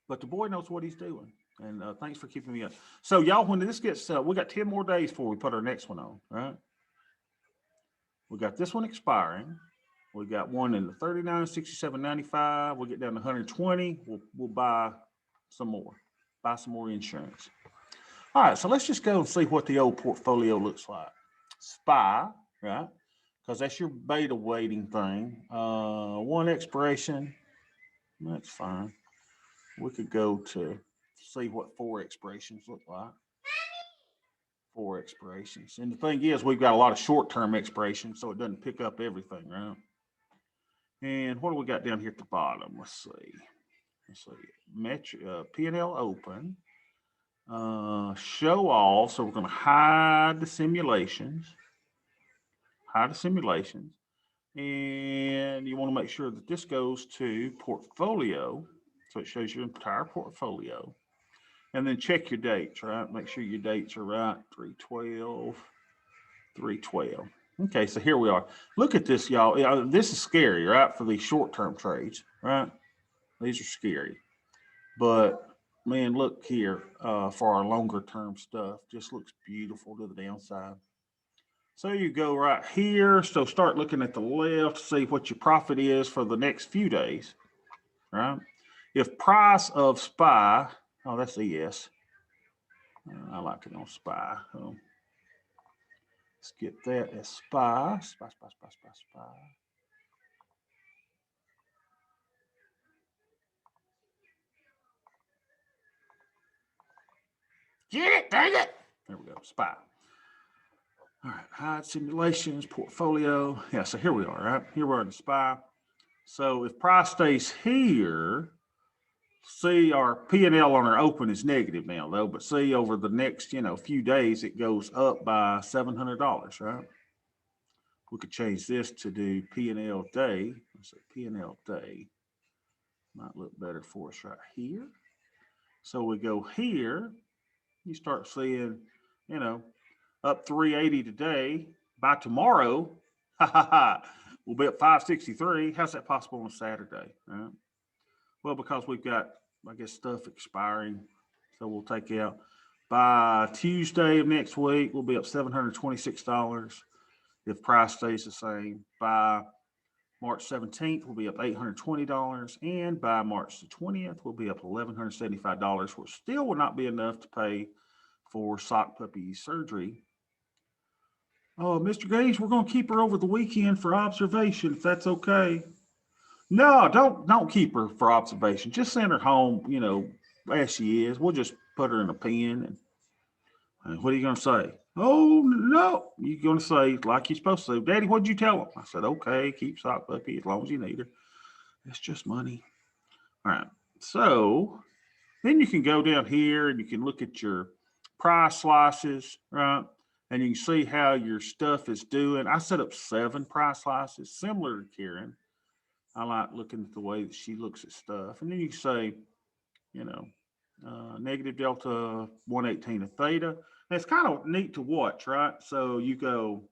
But the boy knows what he's doing. And thanks for keeping me up. So, y'all, when this gets, we got 10 more days before we put our next one on, right? We got this one expiring. We got one in the 39, 67, 95. We'll get down to 120. We'll buy some more. Buy some more insurance. All right, so let's just go and see what the old portfolio looks like. SPY, right? Because that's your beta weighting thing. One expiration. That's fine. We could go to see what 4 expirations look like. 4 expirations. And the thing is, we've got a lot of short-term expirations, so it doesn't pick up everything, right? And what do we got down here at the bottom? Let's see. P&L open. Show all. So we're going to hide the simulations. And you want to make sure that this goes to portfolio. So it shows your entire portfolio. And then check your dates, right? Make sure your dates are right. 3/12. Okay, so here we are. Look at this, y'all. This is scary, right? For these short-term trades, right? These are scary. But man, look here for our longer term stuff. Just looks beautiful to the downside. So you go right here. So start looking at the left to see what your profit is for the next few days, right? If price of SPY, oh, that's ES. I like it on SPY. Let's get that as SPY. SPY. Get it, dang it. There we go, SPY. All right, hide simulations, portfolio. Yeah, so here we are, right? Here we are in the SPY. So if price stays here, see our P&L on our open is negative now though, but see over the next, few days, it goes up by $700, right? We could change this to do P&L day. Let's say P&L day might look better for us right here. So we go here, you start seeing, up 380 today. By tomorrow, we'll be at 563. How's that possible on a Saturday? Right? Well, because we've got, I guess, stuff expiring. So we'll take out by Tuesday of next week, we'll be up $726 if price stays the same. By March 17th, we'll be up $820. And by March the 20th, we'll be up $1,175, which still will not be enough to pay for sock puppy surgery. Oh, Mr. Gage, we're going to keep her over the weekend for observation, if that's okay. No, don't keep her for observation. Just send her home, as she is. We'll just put her in a pen. And what are you going to say? Oh, no. You're going to say, like you're supposed to say, Daddy, what'd you tell him? I said, okay, keep sock puppy as long as you need her. It's just money. All right. So then you can go down here and you can look at your price slices, right? And you can see how your stuff is doing. I set up 7 price slices, similar to Karen. I like looking at the way that she looks at stuff. And then you say, negative delta 118 of theta. And it's kind of neat to watch, right? So you go,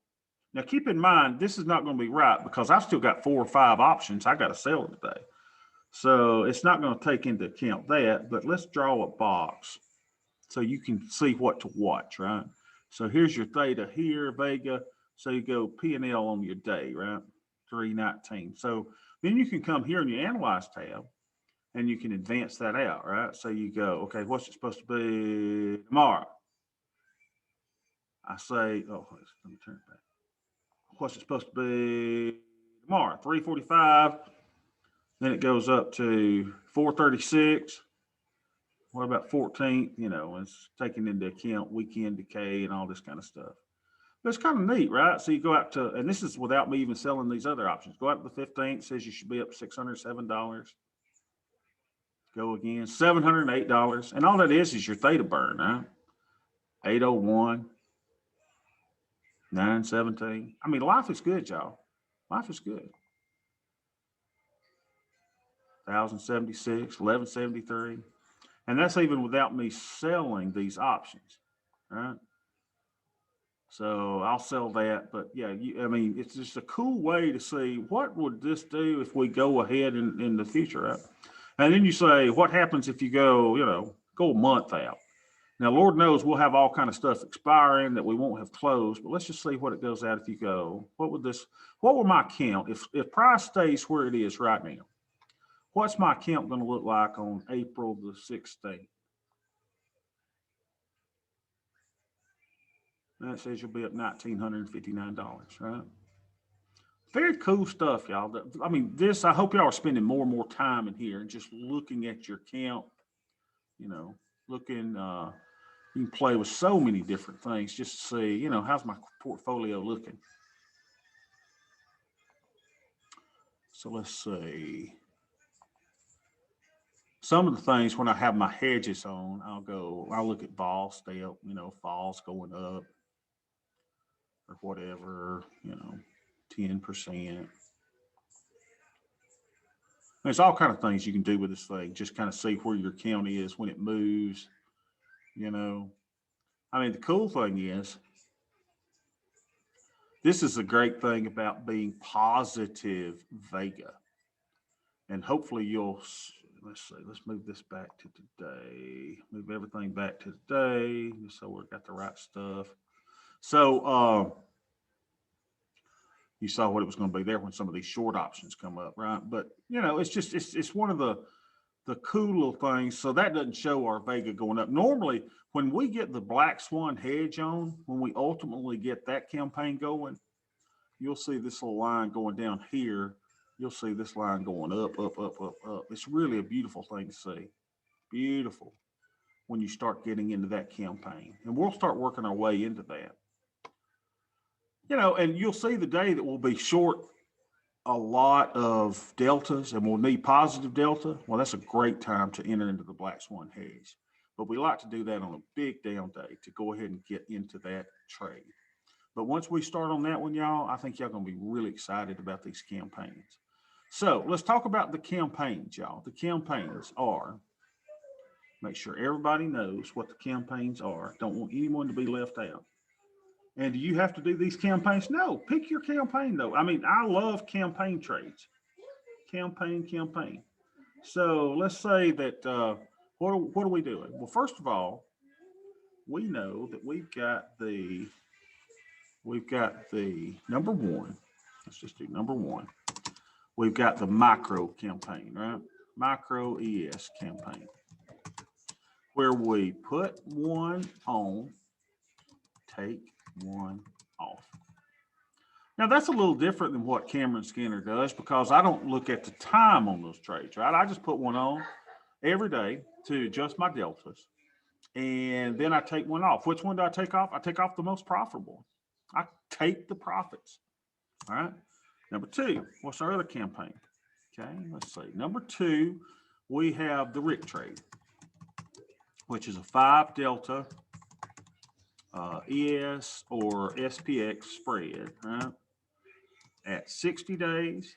now keep in mind, this is not going to be right because I've still got 4 or 5 options I got to sell today. So it's not going to take into account that, but let's draw a box so you can see what to watch, right? So here's your theta here, Vega. So you go P&L on your day, right? 319. So then you can come here in your Analyze tab and you can advance that out, right? So you go, okay, what's it supposed to be tomorrow? I say, oh, let me turn it back. What's it supposed to be tomorrow? 345. Then it goes up to 436. What about 14th? It's taking into account weekend decay and all this kind of stuff. But it's kind of neat, right? So you go out to, and this is without me even selling these other options. Go out to the 15th, says you should be up $607. Go again, $708. And all that is your theta burn, right? 801, 917. I mean, life is good, y'all. Life is good. 1076, 1173. And that's even without me selling these options, right? So I'll sell that, but yeah, it's just a cool way to see what would this do if we go ahead in the future, right? And then you say, what happens if you go, go a month out? Now, Lord knows we'll have all kind of stuff expiring that we won't have closed, but let's just see what it goes out if you go. What would my count, if price stays where it is right now? What's my count going to look like on April the 16th? That says you'll be up $1,959, right? Very cool stuff, y'all. I mean, I hope y'all are spending more and more time in here and just looking at your count, looking, you can play with so many different things just to see, how's my portfolio looking? So let's see. Some of the things when I have my hedges on, I'll look at vol step, falls going up or whatever, 10%. There's all kind of things you can do with this thing. Just kind of see where your count is when it moves, I mean, the cool thing is, this is a great thing about being positive Vega. And hopefully you'll let's see. Let's move this back to today. Move everything back to today, just so we've got the right stuff. So you saw what it was going to be there when some of these short options come up, right? But it's just it's one of the cool little things. So that doesn't show our Vega going up. Normally, when we get the Black Swan hedge on, when we ultimately get that campaign going, you'll see this little line going down here. You'll see this line going up, up, up, up, up. It's really a beautiful thing to see. Beautiful when you start getting into that campaign. And we'll start working our way into that. And you'll see the day that we'll be short a lot of deltas and we'll need positive delta. Well, that's a great time to enter into the Black Swan hedge. But we like to do that on a big down day to go ahead and get into that trade. But once we start on that one, y'all, I think y'all going to be really excited about these campaigns. So let's talk about the campaigns, y'all. The campaigns are, make sure everybody knows what the campaigns are. Don't want anyone to be left out. And do you have to do these campaigns? No, pick your campaign though. I mean, I love campaign trades. Campaign. So let's say that, what are we doing? Well, first of all, we know that we've got the number one. Let's just do number one. We've got the micro campaign, right? Micro ES campaign, where we put one on, take one off. Now that's a little different than what Cameron Skinner does because I don't look at the time on those trades, right? I just put one on every day to adjust my deltas. And then I take one off. Which one do I take off? I take off the most profitable. I take the profits. All right. Number two, what's our other campaign? Okay, let's see. Number two, we have the Rick trade, which is a 5 delta ES or SPX spread, right? At 60 days,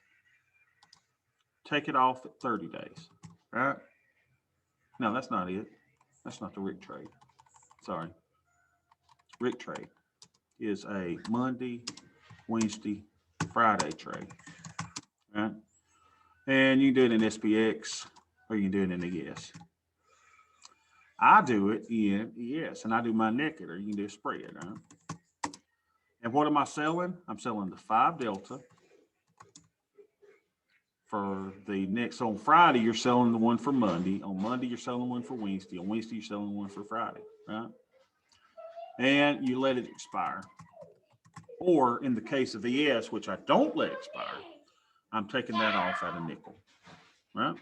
take it off at 30 days, right? No, that's not it. That's not the Rick trade. Sorry. Rick trade is a Monday, Wednesday, Friday trade, right? And you can do it in SPX or you can do it in ES. I do it in ES and I do my naked, or you can do a spread, right? And what am I selling? I'm selling the 5 delta for the next. On Friday, you're selling the one for Monday. On Monday, you're selling one for Wednesday. On Wednesday, you're selling one for Friday, right? And you let it expire. Or in the case of ES, which I don't let expire, I'm taking that off at a nickel, right?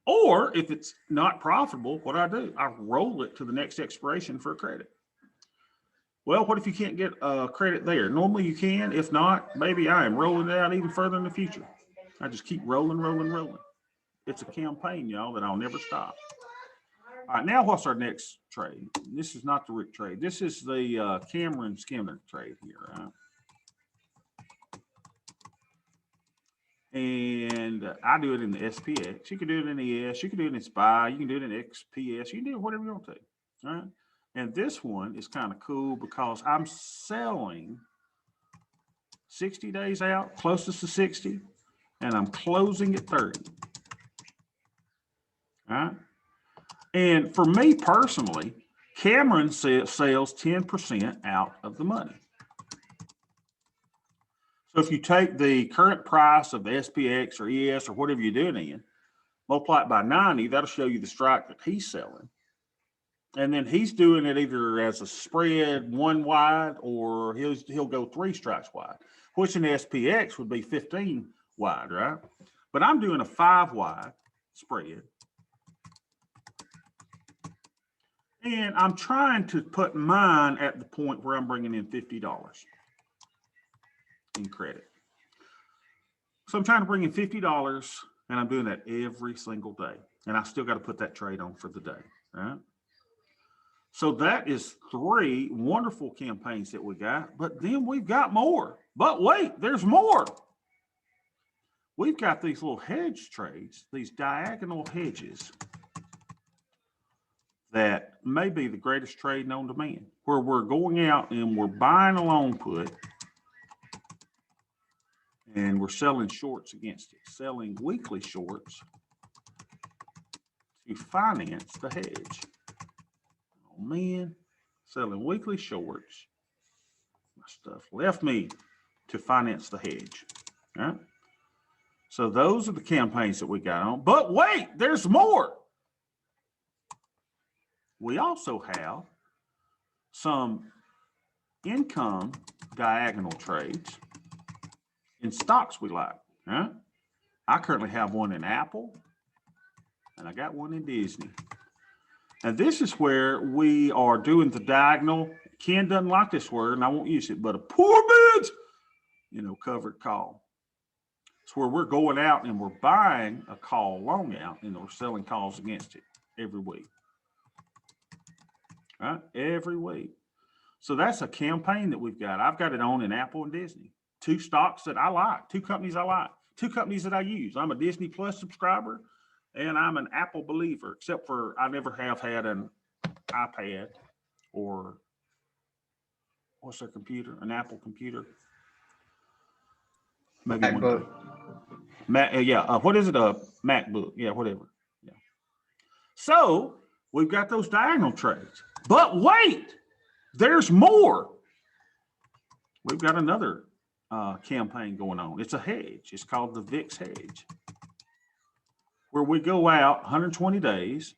Or if it's not profitable, what do? I roll it to the next expiration for a credit. Well, what if you can't get a credit there? Normally you can. If not, maybe I am rolling it out even further in the future. I just keep rolling. It's a campaign, y'all, that I'll never stop. All right, now what's our next trade? This is not the Rick trade. This is the Cameron Skinner trade here, right? And I do it in the SPX. You can do it in the ES. You can do it in SPY. You can do it in XPS. You can do it whatever you want to. All right. And this one is kind of cool because I'm selling 60 days out, closest to 60, and I'm closing at 30. All right. And for me personally, Cameron sells 10% out of the money. So if you take the current price of the SPX or ES or whatever you're doing in, multiply it by 90, that'll show you the strike that he's selling. And then he's doing it either as a spread 1 wide or he'll go 3 strikes wide, which in the SPX would be 15 wide, right? But I'm doing a 5 wide spread. And I'm trying to put mine at the point where I'm bringing in $50 in credit. So I'm trying to bring in $50 and I'm doing that every single day. And I still got to put that trade on for the day, right? So that is 3 wonderful campaigns that we got, but then we've got more. But wait, there's more. We've got these little hedge trades, these diagonal hedges that may be the greatest trade known to man, where we're going out and we're buying a long put and we're selling shorts against it, selling weekly shorts to finance the hedge. Oh man, selling weekly shorts. My stuff left me to finance the hedge. All right. So those are the campaigns that we got on. But wait, there's more. We also have some income diagonal trades in stocks we like. Huh? I currently have one in Apple and I got one in Disney. And this is where we are doing the diagonal. Ken doesn't like this word and I won't use it, but a poor man's, covered call. It's where we're going out and we're buying a call long out and we're selling calls against it every week. Right? Every week. So that's a campaign that we've got. I've got it on in Apple and Disney. Two stocks that I like, two companies I like, two companies that I use. I'm a Disney Plus subscriber and I'm an Apple believer, except for I never have had an iPad or what's their computer, an Apple computer. Maybe MacBook. What is it? A MacBook. Yeah, whatever. Yeah. So we've got those diagonal trades. But wait, there's more. We've got another campaign going on. It's a hedge. It's called the VIX hedge, where we go out 120 days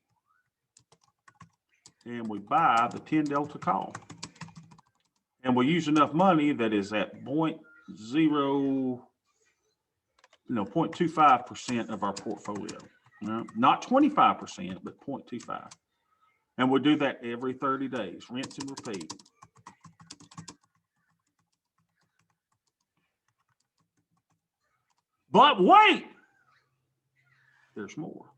and we buy the 10 delta call. And we use enough money that is at 0.25% of our portfolio. Not 25%, but 0.25. And we'll do that every 30 days, rinse and repeat. But wait, there's more.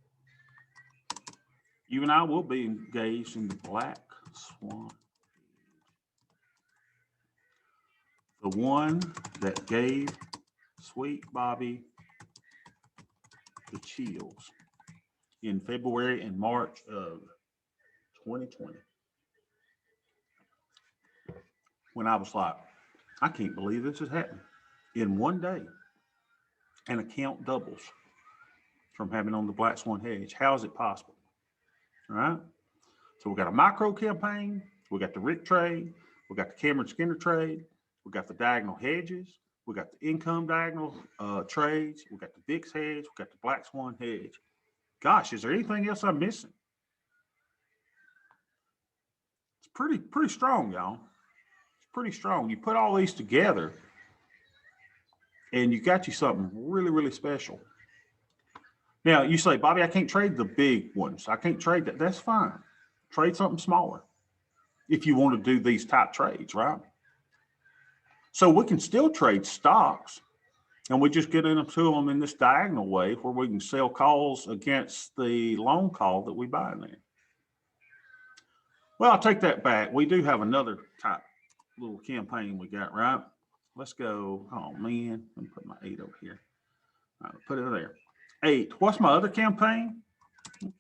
You and I will be engaged in the Black Swan. The one that gave Sweet Bobby the chills in February and March of 2020. When I was like, I can't believe this has happened. In one day, an account doubles from having on the Black Swan hedge. How is it possible? All right. So we got a micro campaign. We got the Rick trade. We got the Cameron Skinner trade. We got the diagonal hedges. We got the income diagonal trades. We got the VIX hedge. We got the Black Swan hedge. Gosh, is there anything else I'm missing? It's pretty strong, y'all. It's pretty strong. You put all these together and you got you something really, really special. Now you say, Bobby, I can't trade the big ones. I can't trade that. That's fine. Trade something smaller if you want to do these type trades, right? So we can still trade stocks and we just get into them in this diagonal way where we can sell calls against the long call that we buy in there. Well, I'll take that back. We do have another type little campaign we got, right? Let's go. Oh man, let me put my 8 over here. All right, put it there. 8. What's my other campaign?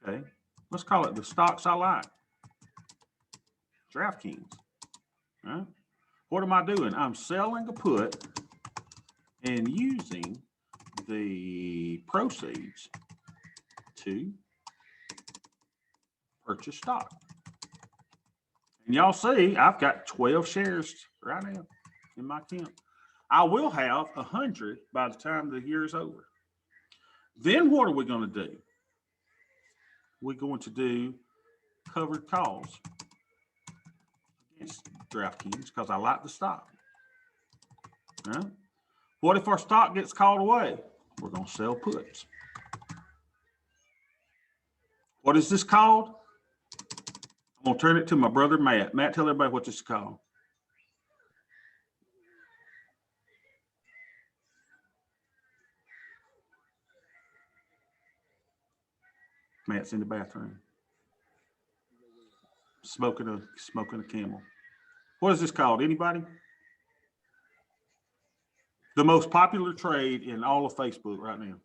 Okay, let's call it the stocks I like. DraftKings. All right. What am I doing? I'm selling a put and using the proceeds to purchase stock. And y'all see, I've got 12 shares right now in my account. I will have 100 by the time the year is over. Then what are we going to do? We're going to do covered calls against DraftKings because I like the stock. Right? What if our stock gets called away? We're going to sell puts. What is this called? I'm going to turn it to my brother, Matt. Matt, tell everybody what this is called. Matt's in the bathroom. Smoking a Camel. What is this called? Anybody? The most popular trade in all of Facebook right now.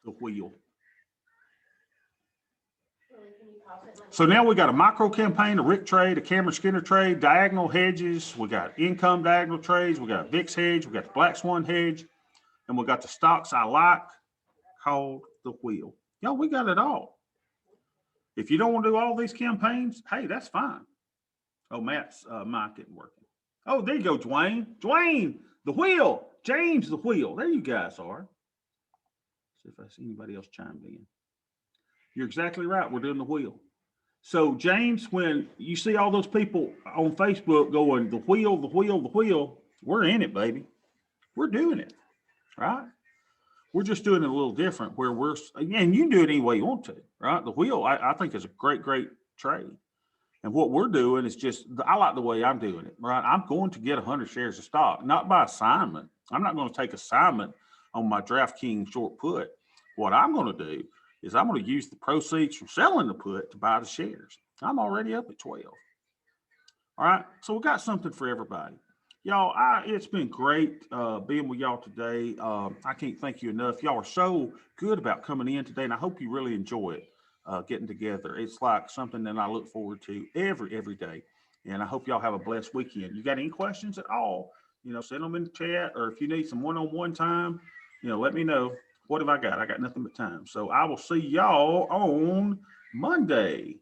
The wheel. So now we got a micro campaign, a Rick trade, a Cameron Skinner trade, diagonal hedges. We got income diagonal trades. We got a VIX hedge. We got the Black Swan hedge. and we got the stocks I like called the wheel. Yo, we got it all. If you don't want to do all these campaigns, hey, that's fine. Oh, Matt's mic isn't working. Oh, there you go, Dwayne. Dwayne, the wheel. James, the wheel. There you guys are. See if I see anybody else chimed in. You're exactly right. We're doing the wheel. So, James, when you see all those people on Facebook going, the wheel, the wheel, the wheel, we're in it, baby. We're doing it, right? We're just doing it a little different where and you can do it any way you want to, right? The wheel, I think, is a great, great trade. And what we're doing is I like the way I'm doing it, right? I'm going to get 100 shares of stock, not by assignment. I'm not going to take assignment on my DraftKings short put. What I'm going to do is I'm going to use the proceeds from selling the put to buy the shares. I'm already up at 12. All right. So we got something for everybody. Y'all, it's been great being with y'all today. I can't thank you enough. Y'all are so good about coming in today, and I hope you really enjoy it, getting together. It's like something that I look forward to every day, and I hope y'all have a blessed weekend. You got any questions at all, send them in the chat, or if you need some one-on-one time, let me know. What have I got? I got nothing but time. So I will see y'all on Monday.